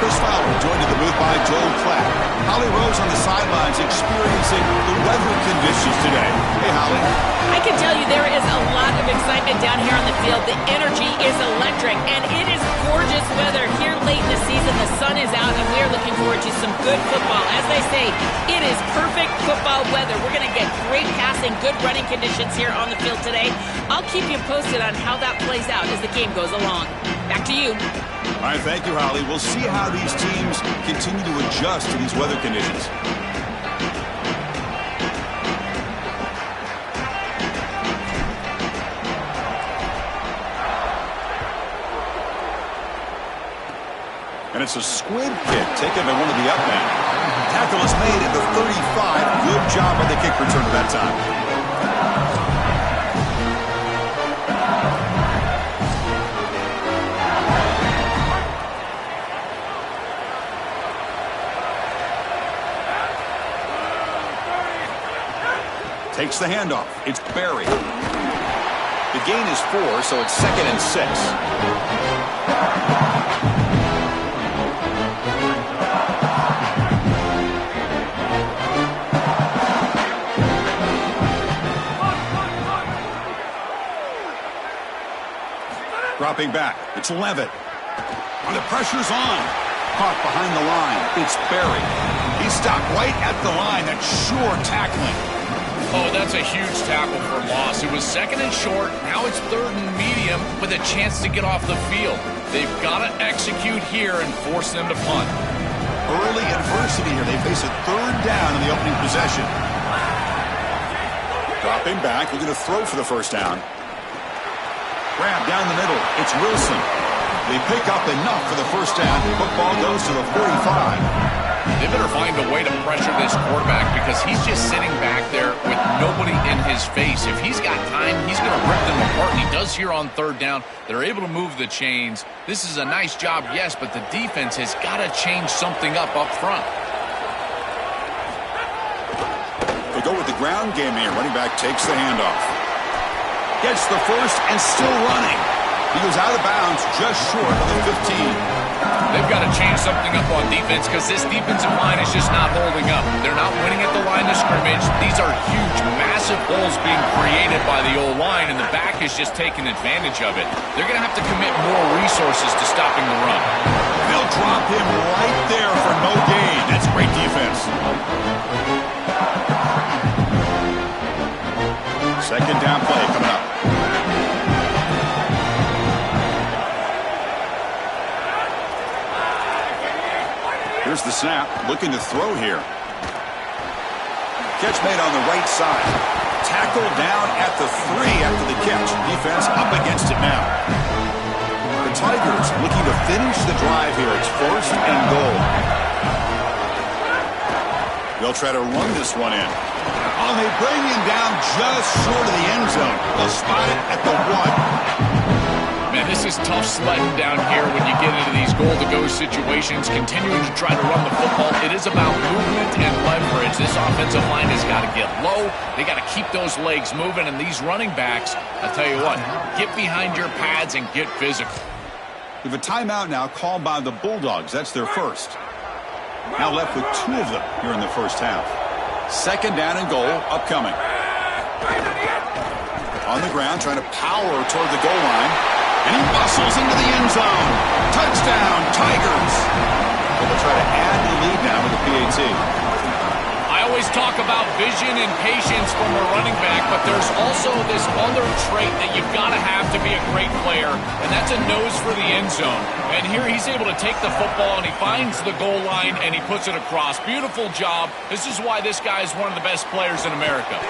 Chris Fowler joined in the booth by Joel Klatt. Holly Rose on the sidelines experiencing the weather conditions today. Hey, Holly. I can tell you there is a lot of excitement down here on the field. The energy is electric, and it is gorgeous weather here late in the season. The sun is out, and we are looking forward to some good football. As they say, it is perfect football weather. We're going to get great passing, good running conditions here on the field today. I'll keep you posted on how that plays out as the game goes along. Back to you. All right, thank you, Holly. We'll see how these teams continue to adjust to these weather conditions. And it's a squib kick taken by one of the up men. Tackle is made at the 35. Good job on the kick return at that time. Takes the handoff. It's Barry. The gain is 4, so it's 2nd and 6. Dropping back. It's Levitt. And the pressure's on. Caught behind the line. It's Barry. He's stopped right at the line. That's sure tackling. Oh, that's a huge tackle for loss. It was 2nd and short. Now it's 3rd and medium with a chance to get off the field. They've got to execute here and force them to punt. Early adversity here. They face a 3rd down in the opening possession. Dropping back. Looking to throw for the 1st down. Grab down the middle. It's Wilson. They pick up enough for the 1st down. Football goes to the 45. They better find a way to pressure this quarterback because he's just sitting back there with nobody in his face. If he's got time, he's going to rip them apart, and he does here on 3rd down. They're able to move the chains. This is a nice job, yes, but the defense has got to change something up front. They go with the ground game here. Running back takes the handoff. Gets the 1st and still running. He goes out of bounds just short of the 15. They've got to change something up on defense because this defensive line is just not holding up. They're not winning at the line of scrimmage. These are huge, massive holes being created by the O-line, and the back is just taking advantage of it. They're going to have to commit more resources to stopping the run. They'll drop him right there for no gain. That's great defense. 2nd down play coming up. Here's the snap, looking to throw here. Catch made on the right side. Tackle down at the 3 after the catch. Defense up against it now. The Tigers looking to finish the drive here. It's 1st and goal. They'll try to run this one in. Oh, they bring him down just short of the end zone. They'll spot it at the 1. Man, this is tough sledding down here when you get into these goal-to-go situations, continuing to try to run the football. It is about movement and leverage. This offensive line has got to get low. They got to keep those legs moving, and these running backs, I'll tell you what, get behind your pads and get physical. We have a timeout now called by the Bulldogs. That's their 1st. Now left with 2 of them here in the 1st half. 2nd down and goal upcoming. On the ground, trying to power toward the goal line. And he bustles into the end zone. Touchdown, Tigers. They'll try to add the lead now with the PAT. I always talk about vision and patience from a running back, but there's also this other trait that you've got to have to be a great player, and that's a nose for the end zone. And here he's able to take the football, and he finds the goal line, and he puts it across. Beautiful job. This is why this guy is one of the best players in America.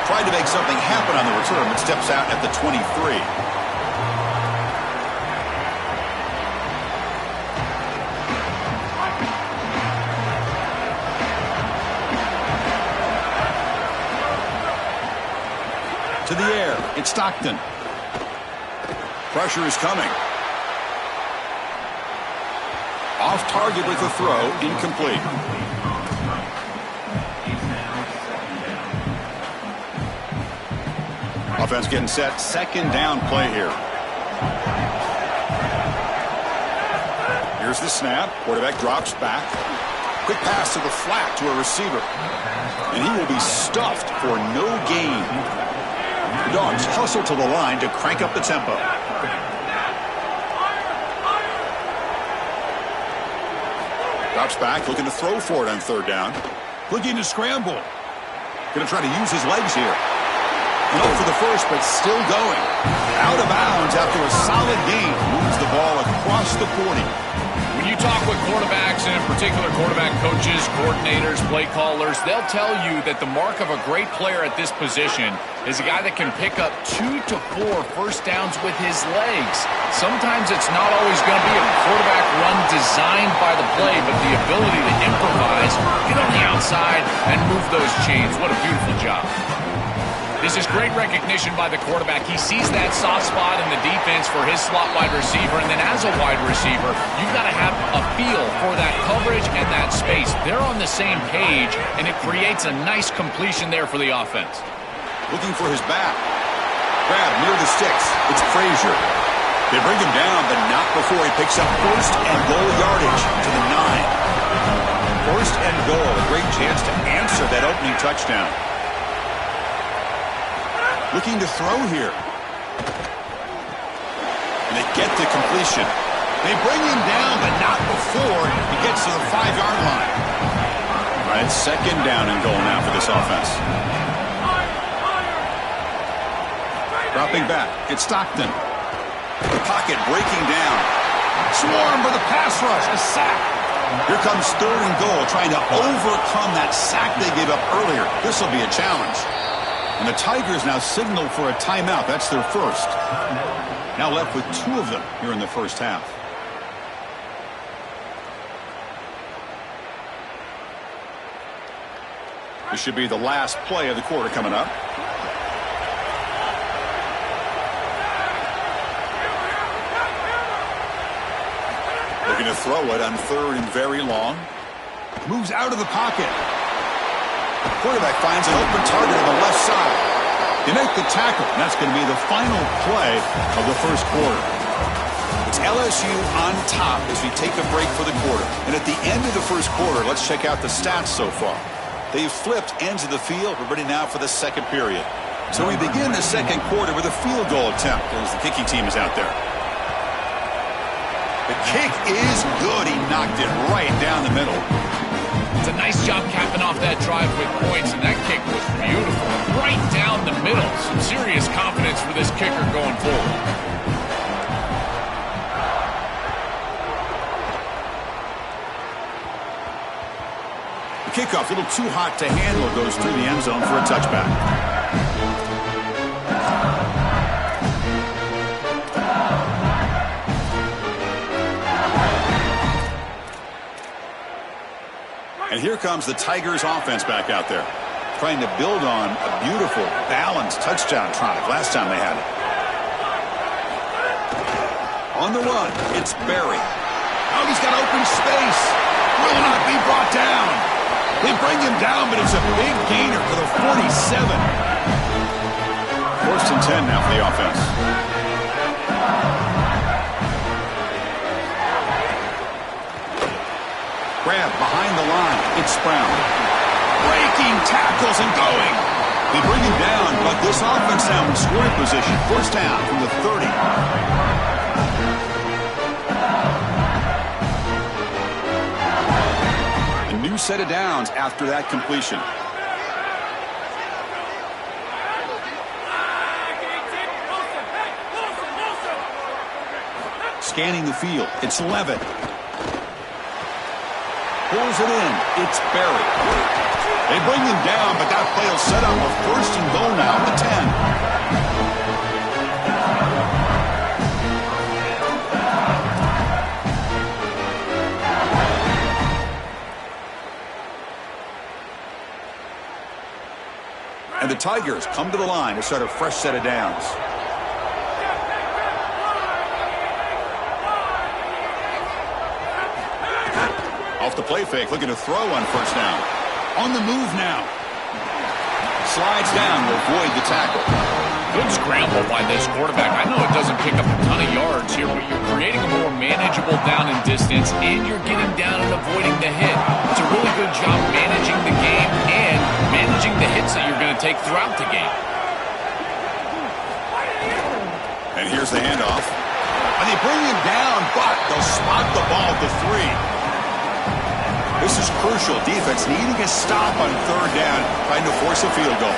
Tried to make something happen on the return, but steps out at the 23. To the air, it's Stockton. Pressure is coming. Off target with the throw, incomplete. Offense getting set. 2nd down play here. Here's the snap. Quarterback drops back. Quick pass to the flat to a receiver. And he will be stuffed for no gain. The Dogs hustle to the line to crank up the tempo. Drops back, looking to throw for it on third down. Looking to scramble. Going to try to use his legs here. No for the first, but still going. Out of bounds after a solid gain. Moves the ball across the 40. When you talk with quarterbacks, and in particular quarterback coaches, coordinators, play callers, they'll tell you that the mark of a great player at this position is a guy that can pick up 2 to 4 first downs with his legs. Sometimes it's not always going to be a quarterback run designed by the play, but the ability to improvise, get on the outside, and move those chains. What a beautiful job. This is great recognition by the quarterback. He sees that soft spot in the defense for his slot wide receiver, and then as a wide receiver, you've got to have a feel for that coverage and that space. They're on the same page, and it creates a nice completion there for the offense. Looking for his back. Grab near the sticks. It's Frazier. They bring him down, but not before he picks up first and goal yardage to the 9. First and goal, a great chance to answer that opening touchdown. Looking to throw here. And they get the completion. They bring him down, but not before he gets to the 5-yard line. All right, second down and goal now for this offense. Dropping back, it's Stockton. The pocket breaking down. Swarm for the pass rush, a sack. Here comes third and goal, trying to overcome that sack they gave up earlier. This will be a challenge. And the Tigers now signal for a timeout. That's their first. Now left with 2 of them here in the first half. This should be the last play of the quarter coming up. Looking to throw it on third and very long. Moves out of the pocket. Quarterback finds an open target on the left side. They make the tackle, and that's going to be the final play of the first quarter. It's LSU on top as we take a break for the quarter. And at the end of the first quarter, let's check out the stats so far. They've flipped ends of the field. We're ready now for the second period. So we begin the second quarter with a field goal attempt as the kicking team is out there. The kick is good. He knocked it right down the middle. It's a nice job capping off that drive with points, and that kick was beautiful. Right down the middle. Some serious confidence for this kicker going forward. The kickoff, a little too hot to handle, goes through the end zone for a touchback. And here comes the Tigers offense back out there, trying to build on a beautiful, balanced touchdown drive last time they had it. On the run, it's Barry. Out, he's got open space. Will not be brought down. They bring him down, but it's a big gainer for the 47. First and 10 now for the offense. Grab behind the line. It's Brown. Breaking tackles and going. They bring him down, but this offense now in scoring position. First down from the 30. A new set of downs after that completion. Scanning the field. It's Levitt. Pulls it in. It's Barry. They bring him down, but that play will set up a first and goal now at the 10. And the Tigers come to the line to start a fresh set of downs. Off the play fake, looking to throw on first down. On the move now. Slides down to avoid the tackle. Good scramble by this quarterback. I know it doesn't pick up a ton of yards here, but you're creating a more manageable down and distance, and you're getting down and avoiding the hit. It's a really good job managing the game and managing the hits that you're going to take throughout the game. And here's the handoff. And they bring him down, but they'll spot the ball at the 3. This is crucial. Defense needing a stop on 3rd down, trying to force a field goal.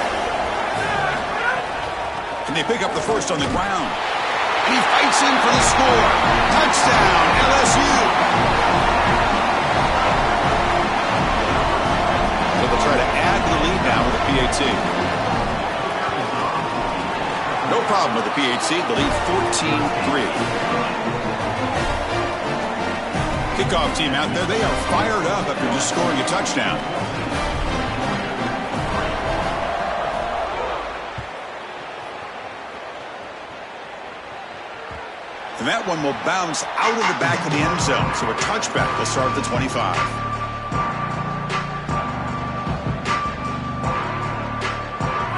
And they pick up the first on the ground. And he fights in for the score. Touchdown, LSU. So they'll try to add to the lead now with a PAT. No problem with the PAT. The lead 14-3. Kickoff team out there. They are fired up after just scoring a touchdown. And that one will bounce out of the back of the end zone. So a touchback will start at the 25.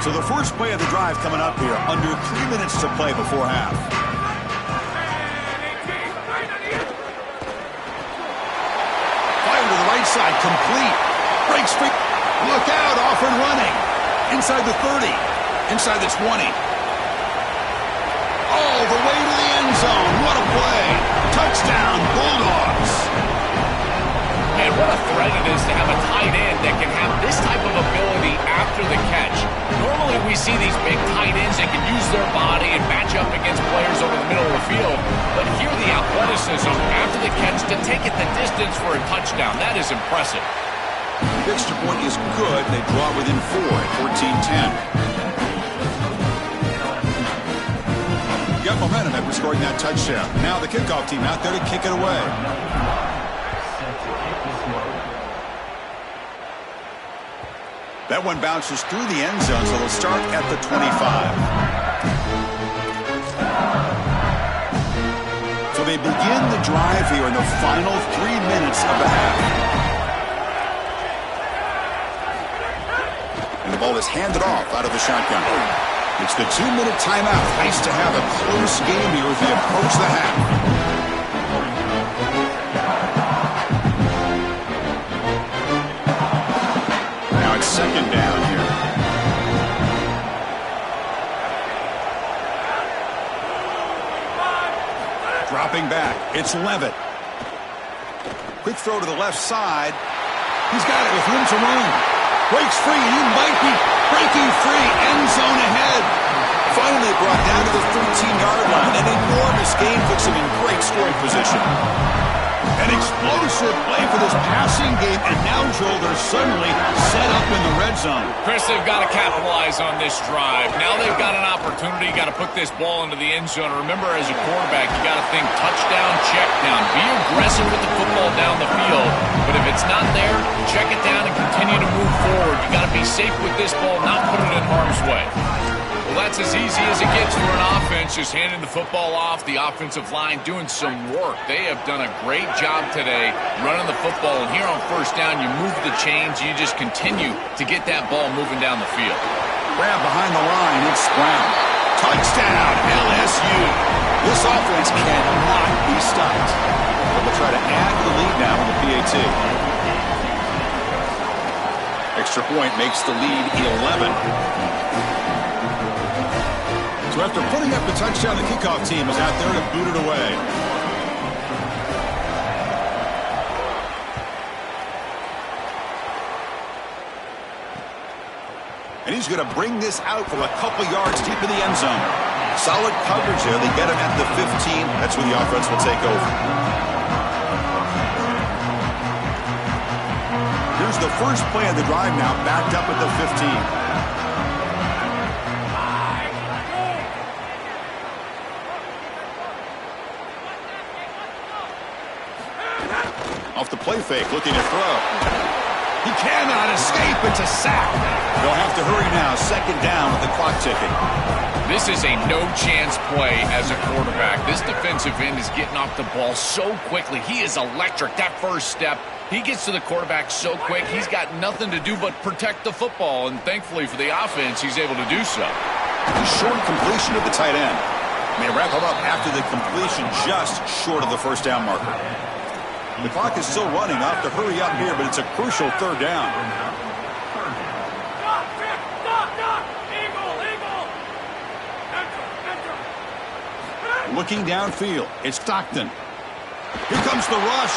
So the first play of the drive coming up here. Under 3 minutes to play before half. Fire to the right side. Complete. Breaks free. Look out. Off and running. Inside the 30. Inside the 20. All the way to the end zone. What a play. Touchdown, Bulldogs. Man, what a threat it is to have a tight end that can have this type of ability after the catch. Normally we see these big tight ends that can use their body and match up against players over the middle of the field. But here the athleticism after the catch to take it the distance for a touchdown. That is impressive. The extra point is good. They draw within 4 at 14-10. Got momentum after scoring that touchdown. Now the kickoff team out there to kick it away. That one bounces through the end zone, so they'll start at the 25. So they begin the drive here in the final 3 minutes of the half. And the ball is handed off out of the shotgun. It's the 2-minute timeout. Nice to have a close game here as we approach the half. Now it's 2nd down here. Dropping back. It's Levitt. Quick throw to the left side. He's got it with room to run. Breaks free. He might be breaking free. End zone ahead. Finally brought down to the 13-yard line. An enormous gain puts him in great scoring position. An explosive play for this passing game. And now, Joel, they're suddenly set up in the red zone. Chris, they've got to capitalize on this drive. Now they've got an opportunity. You got to put this ball into the end zone. Remember, as a quarterback, you got to think touchdown, check down. Be aggressive with the football down the field. But if it's not there, check it down and continue to move forward. You got to be safe with this ball, not put it in harm's way. Well, that's as easy as it gets for an offense, just handing the football off. The offensive line doing some work. They have done a great job today running the football. And here on 1st down, you move the chains. You just continue to get that ball moving down the field. Grab behind the line. It's Brown. Touchdown, LSU. This offense cannot be stopped. But they'll try to add to the lead now with the PAT. Extra point makes the lead 11. So after putting up the touchdown, the kickoff team is out there to boot it away. And he's going to bring this out from a couple yards deep in the end zone. Solid coverage there. They get him at the 15. That's where the offense will take over. Here's the first play of the drive now, backed up at the 15. Off the play fake, looking to throw. He cannot escape. It's a sack. They'll have to hurry now. 2nd down with the clock ticking. This is a no-chance play as a quarterback. This defensive end is getting off the ball so quickly. He is electric. That first step, he gets to the quarterback so quick. He's got nothing to do but protect the football, and thankfully for the offense, he's able to do so. Short completion to the tight end. They wrap him up after the completion just short of the first down marker. The clock is still running. I'll have to hurry up here, but it's a crucial third down. Looking downfield, it's Stockton. Here comes the rush.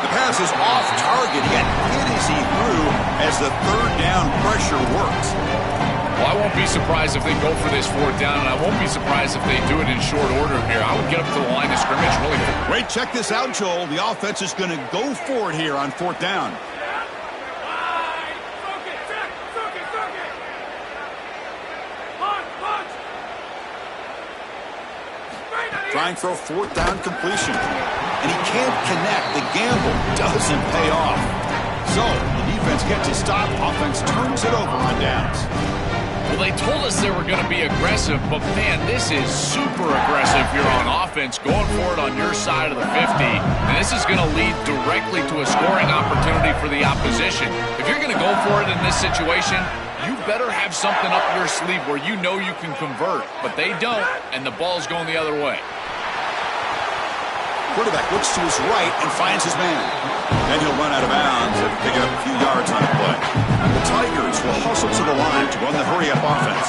The pass is off target, yet hit as he threw as the third down pressure works. Well, I won't be surprised if they go for this fourth down, and I won't be surprised if they do it in short order here. I would get up to the line of scrimmage really quick. Wait, check this out, Joel. The offense is going to go for it here on fourth down. Trying for a fourth down completion. And he can't connect. The gamble doesn't pay off. So, the defense gets a stop. Offense turns it over on downs. Well, they told us they were going to be aggressive, but, man, this is super aggressive here on offense, going for it on your side of the 50. And this is going to lead directly to a scoring opportunity for the opposition. If you're going to go for it in this situation, you better have something up your sleeve where you know you can convert. But they don't, and the ball's going the other way. Quarterback looks to his right and finds his man. Then he'll run out of bounds and pick up a few yards on the play. The Tigers will hustle to the line to run the hurry-up offense.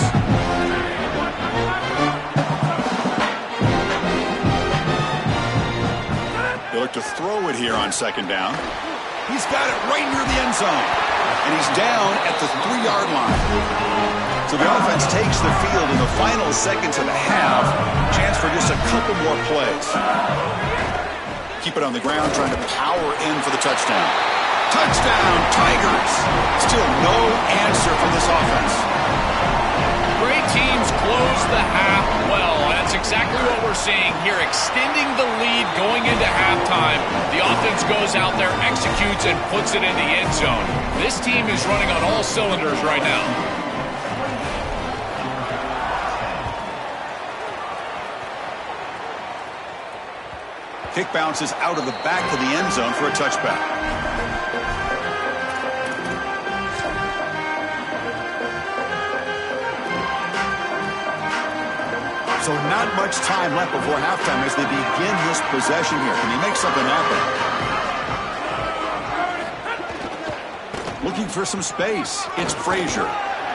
They look to throw it here on second down. He's got it right near the end zone. And he's down at the 3-yard line. So the offense takes the field in the final seconds of the half. Chance for just a couple more plays. Keep it on the ground, trying to power in for the touchdown. Touchdown, Tigers! Still no answer from this offense. Great teams close the half well. That's exactly what we're seeing here, extending the lead going into halftime. The offense goes out there, executes, and puts it in the end zone. This team is running on all cylinders right now. Kick bounces out of the back of the end zone for a touchback. So not much time left before halftime as they begin this possession here. Can he make something happen? Looking for some space. It's Frazier.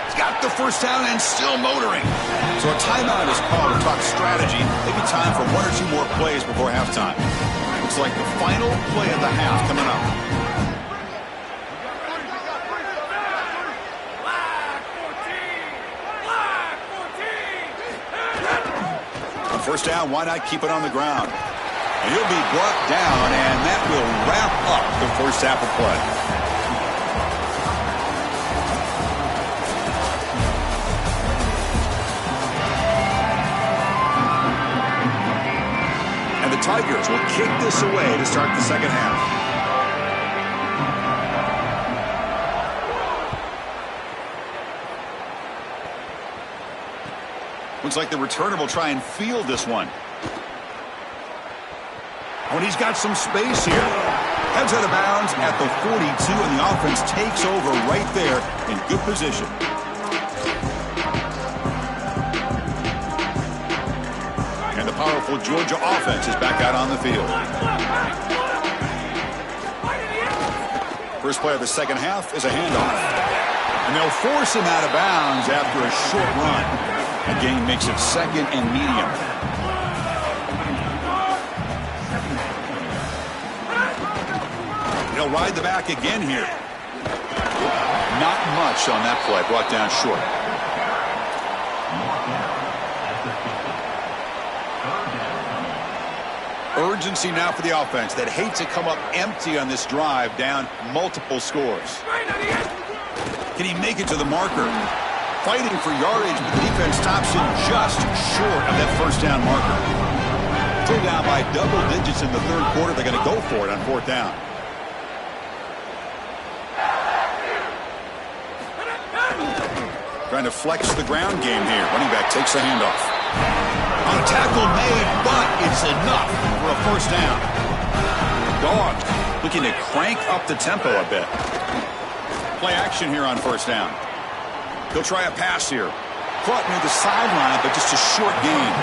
He's got the first down and still motoring. So a timeout is called to talk strategy. Maybe time for one or two more plays before halftime. Looks like the final play of the half coming up. On first down, why not keep it on the ground? And he'll be brought down, and that will wrap up the first half of play. Tigers will kick this away to start the second half. Looks like the returner will try and field this one. When he's got some space here. Heads out of bounds at the 42, and the offense takes over right there in good position. Powerful Georgia offense is back out on the field. First play of the second half is a handoff. And they'll force him out of bounds after a short run. The gain makes it second and medium. He'll ride the back again here. Not much on that play, brought down short. Urgency now for the offense that hates to come up empty on this drive, down multiple scores. Can he make it to the marker? Fighting for yardage, but the defense stops him just short of that first down marker. Still down by double digits in the third quarter. They're going to go for it on fourth down. Trying to flex the ground game here. Running back takes the handoff. On a tackle made, but it's enough for a first down. Dogs looking to crank up the tempo a bit. Play action here on first down. He'll try a pass here. caught near the sideline, but just a short gain.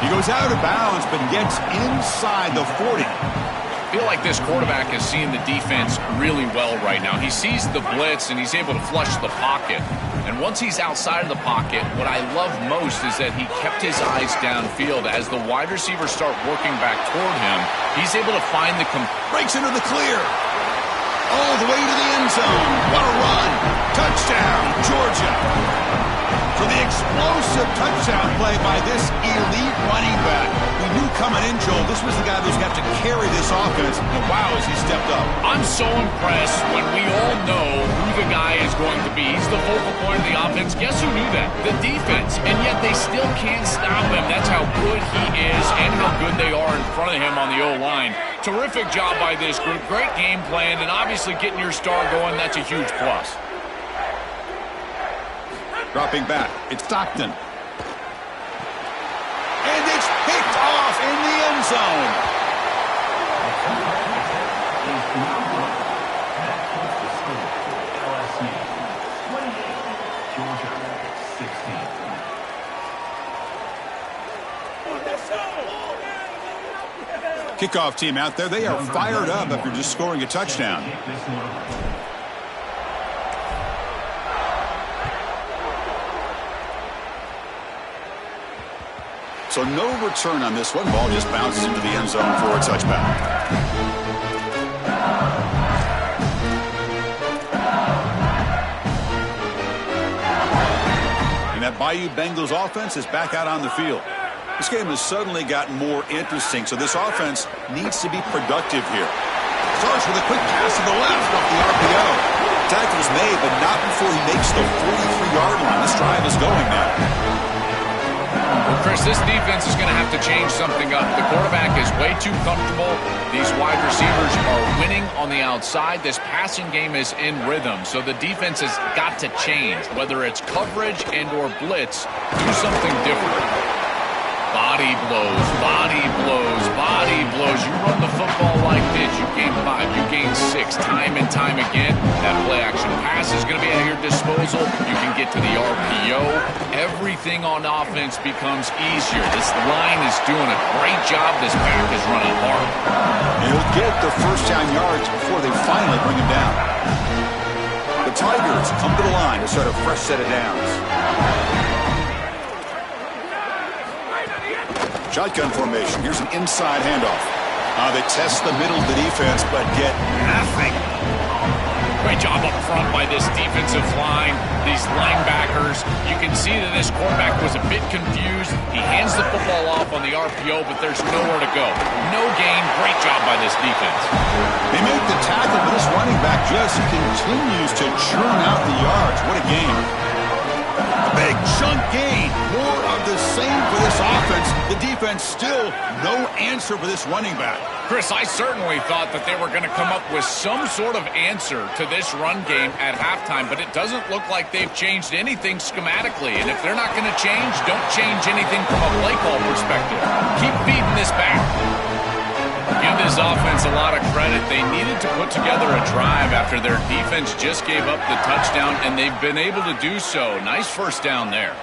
He goes out of bounds, but gets inside the 40. I feel like this quarterback is seeing the defense really well right now. He sees the blitz, and he's able to flush the pocket. And once he's outside of the pocket, what I love most is that he kept his eyes downfield. As the wide receivers start working back toward him, he's able to find the... Breaks into the clear. All the way to the end zone. What a run. Touchdown, Georgia. For the explosive touchdown play by this elite running back. We knew coming in, Joel, this was the guy who's got to carry this offense. And wow, has he stepped up. I'm so impressed when we all know who the guy is going to be. He's the focal point of the offense. Guess who knew that? The defense. And yet they still can't stop him. That's how good he is and how good they are in front of him on the O-line. Terrific job by this group. Great game plan, and obviously getting your star going, that's a huge plus. Dropping back, it's Stockton. And it's picked off in the end zone. Kickoff team out there, they are fired up after just scoring a touchdown. So no return on this one. Ball just bounces into the end zone for a touchback. And that Bayou Bengals offense is back out on the field. This game has suddenly gotten more interesting, so this offense needs to be productive here. Starts with a quick pass to the left off the RPO. Tackle's made, but not before he makes the 43-yard line. This drive is going now. Well, Chris, this defense is going to have to change something up. The quarterback is way too comfortable. These wide receivers are winning on the outside. This passing game is in rhythm, so the defense has got to change. Whether it's coverage and or blitz, do something different. Body blows, body blows, body blows. You run the football like this, you gain 5, you gain 6, time and time again. That play-action pass is going to be at your disposal. You can get to the RPO. Everything on offense becomes easier. This line is doing a great job. This back is running hard. And he'll get the first down yards before they finally bring him down. The Tigers come to the line to start a fresh set of downs. Shotgun formation. Here's an inside handoff. They test the middle of the defense, but get nothing. Great job up front by this defensive line, these linebackers. You can see that this quarterback was a bit confused. He hands the football off on the RPO, but there's nowhere to go. No gain. Great job by this defense. They make the tackle, but this running back just continues to churn out the yards. What a game. A big chunk gain. More of the same for this offense. The defense still no answer for this running back. Chris, I certainly thought that they were going to come up with some sort of answer to this run game at halftime, but it doesn't look like they've changed anything schematically. And if they're not going to change, don't change anything from a play call perspective. Keep feeding this back. Give this offense a lot of credit. They needed to put together a drive after their defense just gave up the touchdown, and they've been able to do so. Nice first down there.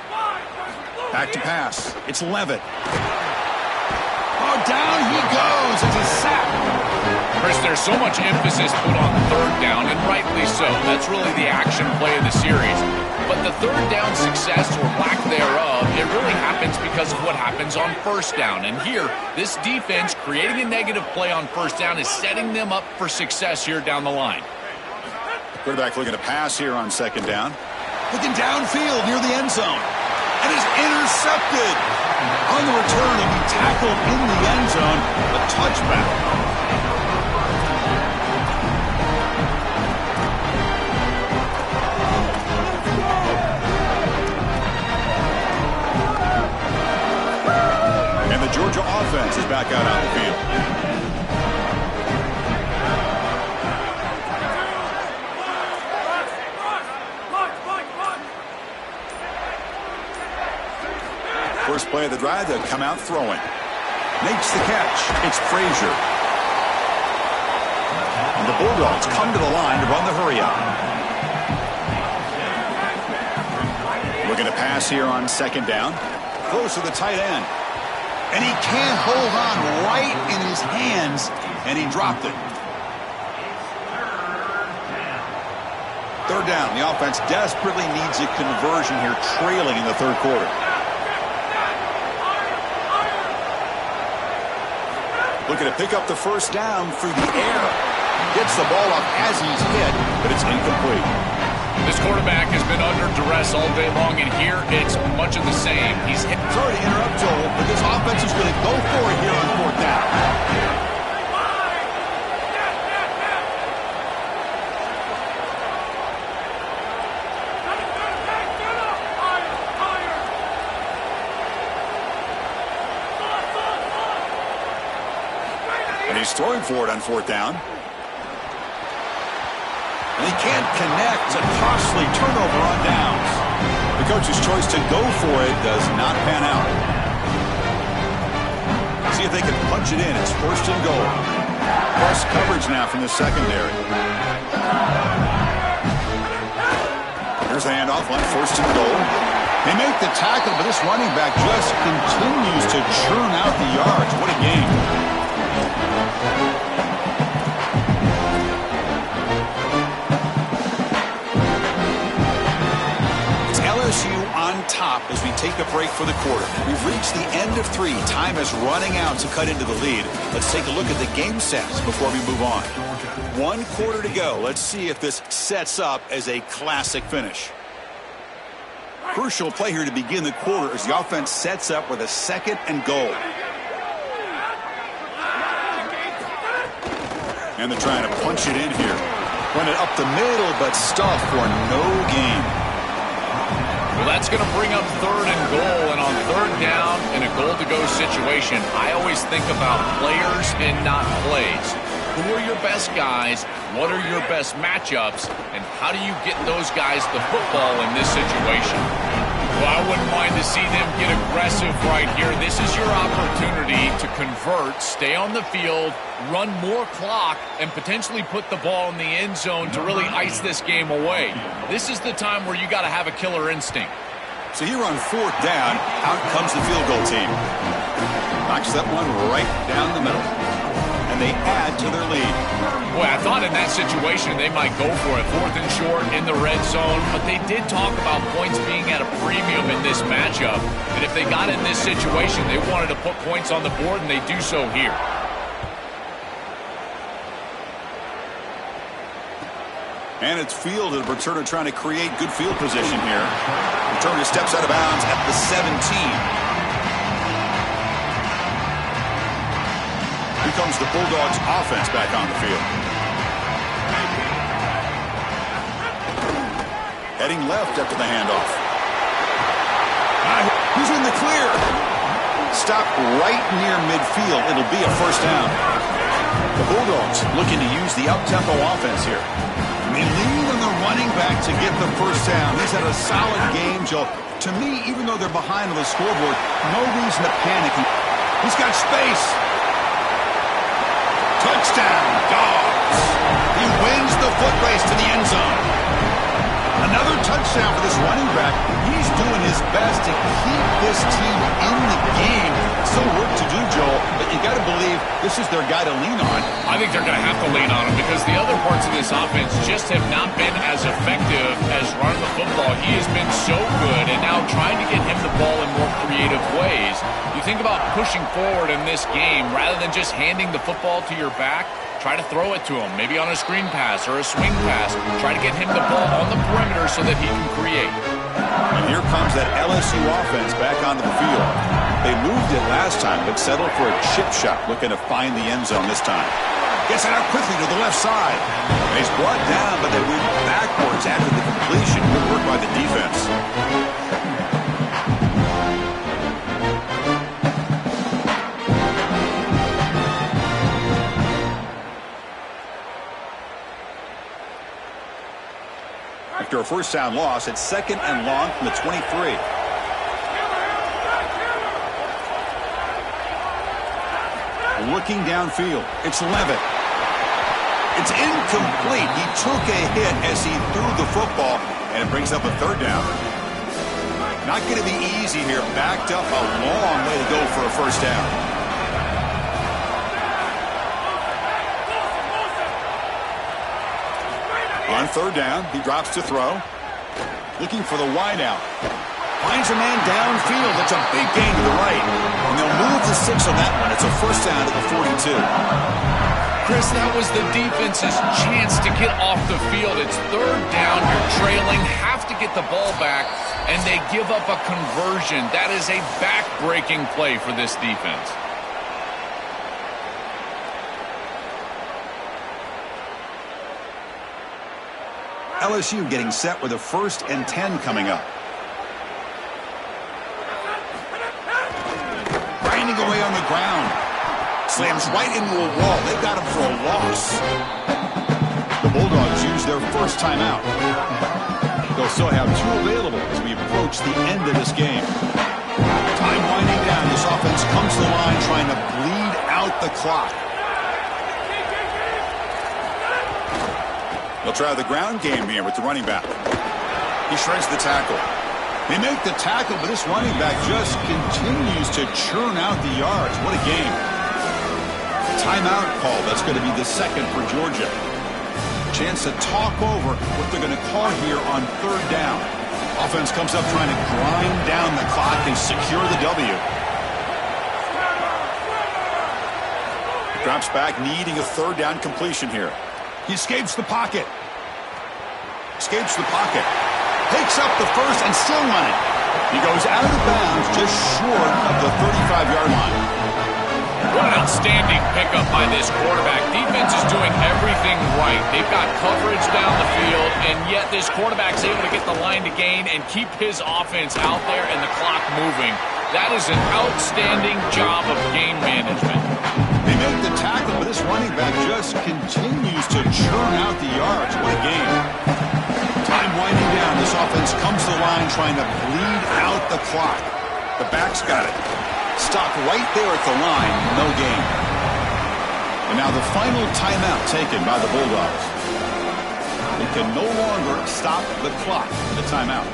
Back to pass. It's Levitt. Oh, down he goes. It's a sack. Chris, there's so much emphasis put on third down, and rightly so. That's really the action play of the series. But the third down success, or lack thereof, it really happens because of what happens on first down. And here, this defense creating a negative play on first down is setting them up for success here down the line. Quarterback looking to pass here on second down. Looking downfield near the end zone. And is intercepted. On the return, he'll be tackled in the end zone. A touchback. And the Georgia offense is back out on the field. First play of the drive, they'll come out throwing. Makes the catch. It's Frazier. And the Bulldogs come to the line to run the hurry out. Looking to pass here on second down. Close to the tight end. And he can't hold on right in his hands, and he dropped it. Third down. The offense desperately needs a conversion here, trailing in the third quarter. Looking to pick up the first down through the air. Gets the ball up as he's hit, but it's incomplete. This quarterback has been under duress all day long, and here it's much of the same. He's hit. Sorry to interrupt, Joel, but this offense is going to go for it here on fourth down. And he's throwing for it on fourth down. And he can't connect. A costly turnover on downs. The coach's choice to go for it does not pan out. See if they can punch it in. It's first and goal. Plus coverage now from the secondary. Here's the handoff on first and goal. They make the tackle, but this running back just continues to churn out the yards. What a game. On top as we take a break for the quarter. We've reached the end of 3. Time is running out to cut into the lead. Let's take a look at the game sets before we move on. 1 quarter to go. Let's see if this sets up as a classic finish. Crucial play here to begin the quarter as the offense sets up with a second and goal. And they're trying to punch it in here. Run it up the middle, but stuffed for no gain. Well, that's going to bring up third and goal, and on third down in a goal-to-go situation, I always think about players and not plays. Who are your best guys? What are your best matchups? And how do you get those guys the football in this situation? Well, I wouldn't mind to see them get aggressive right here. This is your opportunity to convert, stay on the field, run more clock, and potentially put the ball in the end zone to really ice this game away. This is the time where you got to have a killer instinct. So here on fourth down, out comes the field goal team. Knocks that one right down the middle. And they add to their lead. Boy, I thought in that situation they might go for it. Fourth and short in the red zone. But they did talk about points being at a premium in this matchup. And if they got in this situation, they wanted to put points on the board, and they do so here. And it's fielded. Returner trying to create good field position here. Returner steps out of bounds at the 17. Here comes the Bulldogs offense back on the field. Heading left after the handoff. He's in the clear. Stop right near midfield. It'll be a first down. The Bulldogs looking to use the up-tempo offense here. They lean on the running back to get the first down. He's had a solid game, Joe. To me, even though they're behind on the scoreboard, no reason to panic. He's got space. Touchdown, Dogs. He wins the foot race to the end zone. Another touchdown for this running back. He's doing his best to keep this team in the game. Still work to do, Joel, but you got to believe this is their guy to lean on. I think they're going to have to lean on him because the other parts of this offense just have not been as effective as running the football. He has been so good, and now trying to get him the ball in more creative ways. You think about pushing forward in this game rather than just handing the football to your back. Try to throw it to him, maybe on a screen pass or a swing pass. Try to get him the ball on the perimeter so that he can create. And here comes that LSU offense back onto the field. They moved it last time, but settled for a chip shot, looking to find the end zone this time. Gets it out quickly to the left side. And he's brought down, but they went backwards after the completion. Good work by the defense. After a first down loss, it's second and long from the 23. Looking downfield, it's Levitt. It's incomplete. He took a hit as he threw the football, and it brings up a third down. Not going to be easy here. Backed up a long way to go for a first down. On third down, he drops to throw. Looking for the wideout. Finds a man downfield. That's a big gain to the right. And they'll move the 6 on that one. It's a first down at the 42. Chris, that was the defense's chance to get off the field. It's third down. You're trailing. Have to get the ball back. And they give up a conversion. That is a back-breaking play for this defense. LSU getting set with a 1st and 10 coming up. Grinding away on the ground. Slams right into a wall. They've got him for a loss. The Bulldogs use their first timeout. They'll still have 2 available as we approach the end of this game. Time winding down. This offense comes to the line trying to bleed out the clock. They'll try the ground game here with the running back. He shreds the tackle. They make the tackle, but this running back just continues to churn out the yards. What a game. Timeout call. That's going to be the second for Georgia. Chance to talk over what they're going to call here on third down. Offense comes up trying to grind down the clock and secure the W. Drops back, needing a third down completion here. He escapes the pocket. Escapes the pocket. Takes up the first and still running. He goes out of bounds just short of the 35-yard line. What an outstanding pickup by this quarterback. Defense is doing everything right. They've got coverage down the field, and yet this quarterback's able to get the line to gain and keep his offense out there and the clock moving. That is an outstanding job of game management. They make the tackle, but this running back just continues to churn out the yards. What a game. Time winding down. This offense comes to the line trying to bleed out the clock. The back's got it. Stopped right there at the line. No gain. And now the final timeout taken by the Bulldogs. They can no longer stop the clock in the timeout.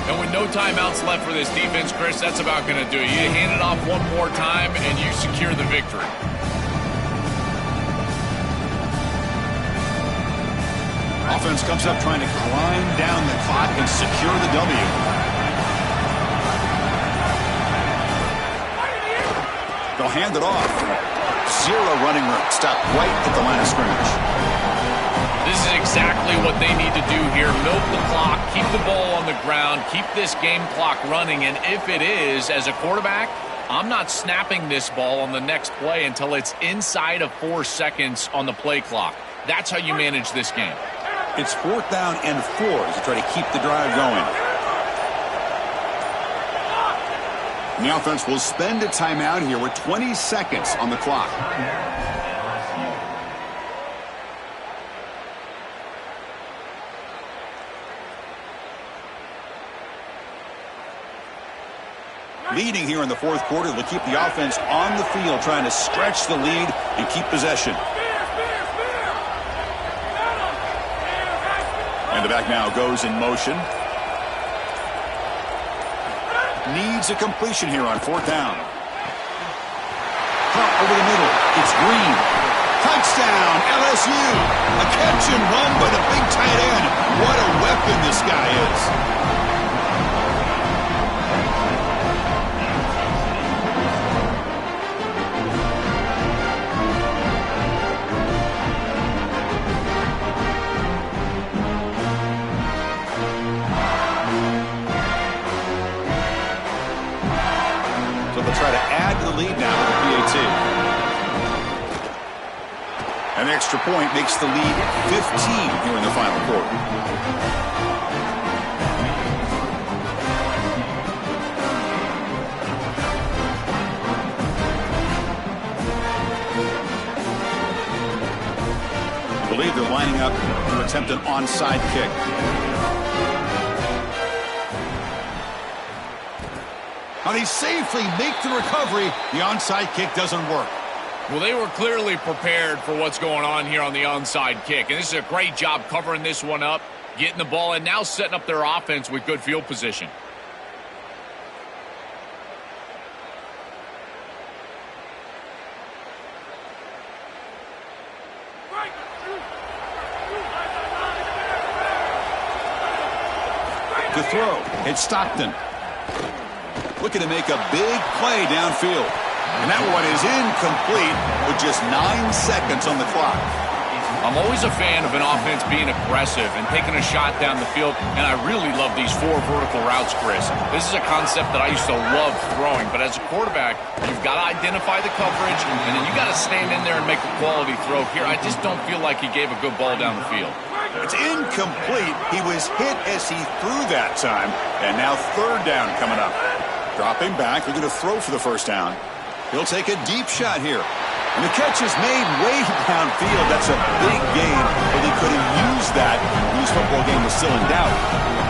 And with no timeouts left for this defense, Chris, that's about going to do it. You hand it off one more time, and you secure the victory. Offense comes up trying to grind down the clock and secure the W. They'll hand it off. 0 running room. Stopped right at the line of scrimmage. This is exactly what they need to do here. Milk the clock, keep the ball on the ground, keep this game clock running. And if it is, as a quarterback, I'm not snapping this ball on the next play until it's inside of 4 seconds on the play clock. That's how you manage this game. It's 4th down and 4 as you try to keep the drive going. And the offense will spend a timeout here with 20 seconds on the clock. Leading here in the 4th quarter to keep the offense on the field, trying to stretch the lead and keep possession. And the back now goes in motion. Needs a completion here on 4th down. Caught over the middle. It's Green. Touchdown, LSU. A catch and run by the big tight end. What a weapon this guy is. Try to add to the lead now with the PAT. An extra point makes the lead 15 here in the final quarter. I believe they're lining up to attempt an onside kick. Now they safely make the recovery. The onside kick doesn't work. Well, they were clearly prepared for what's going on here on the onside kick. And this is a great job covering this one up, getting the ball, and now setting up their offense with good field position. To throw, it's Stockton. Looking to make a big play downfield. And that one is incomplete with just 9 seconds on the clock. I'm always a fan of an offense being aggressive and taking a shot down the field, and I really love these 4 vertical routes, Chris. This is a concept that I used to love throwing, but as a quarterback, you've got to identify the coverage, and then you got to stand in there and make a quality throw. Here, I just don't feel like he gave a good ball down the field. It's incomplete. He was hit as he threw that time, and now 3rd down coming up. Dropping back, they're going to throw for the 1st down. He'll take a deep shot here. And the catch is made way downfield. That's a big gain, but he could have used that when his football game was still in doubt.